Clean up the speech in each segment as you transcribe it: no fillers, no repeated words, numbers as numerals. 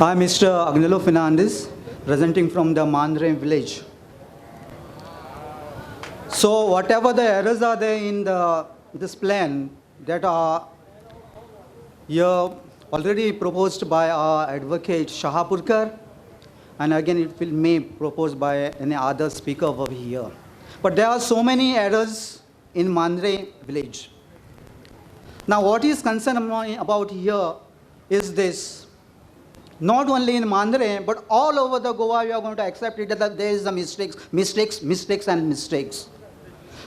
I'm Mr. Agnello Fernandez, presenting from the Mandre village. So whatever the errors are there in this plan that are here already proposed by our advocate Shahapurkar, and again it will may proposed by any other speaker over here. But there are so many errors in Mandre village. Now what is concerned about here is this. Not only in Mandre, but all over the Goa, we are going to accept it that there is a mistakes and mistakes.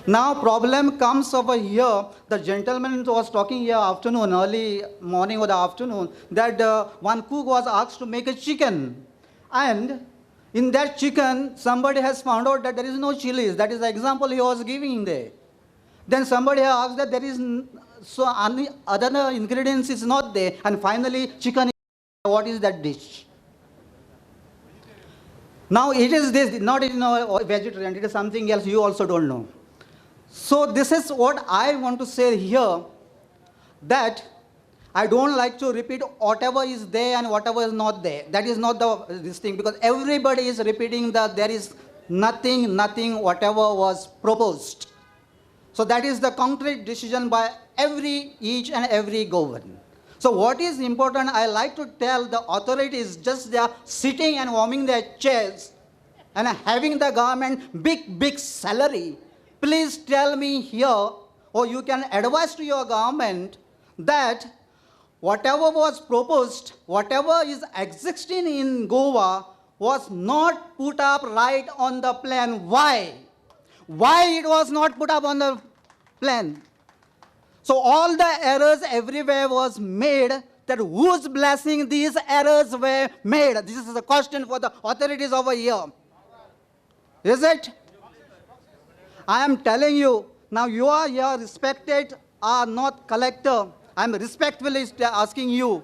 Now problem comes over here. The gentleman who was talking here afternoon, early morning or the afternoon, that one cook was asked to make a chicken. And in that chicken, somebody has found out that there is no chilies. That is the example he was giving there. Then somebody asked that there is so other ingredients is not there. And finally, chicken. What is that dish? Now it is this, not vegetarian, it is something else you also don't know. So this is what I want to say here, that I don't like to repeat whatever is there and whatever is not there. That is not this thing, because everybody is repeating that there is nothing, whatever was proposed. So that is the concrete decision by each and every government. So what is important, I like to tell the authorities, just they are sitting and warming their chairs and having the government big salary. Please tell me here, or you can advise to your government that whatever was proposed, whatever is existing in Goa was not put up right on the plan. Why? Why it was not put up on the plan? So all the errors everywhere was made, that whose blessing these errors were made? This is a question for the authorities over here. Is it? I am telling you, now you are here respected, are not collector. I am respectfully asking you.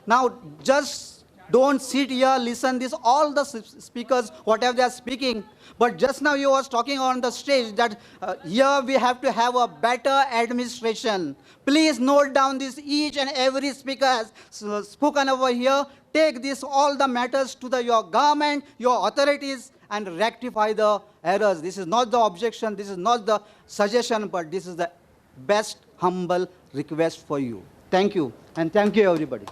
Now just don't sit here, listen this, all the speakers, whatever they are speaking. But just now you was talking on the stage that here we have to have a better administration. Please note down this, each and every speaker has spoken over here. Take this, all the matters to your government, your authorities, and rectify the errors. This is not the objection, this is not the suggestion, but this is the best humble request for you. Thank you, and thank you everybody.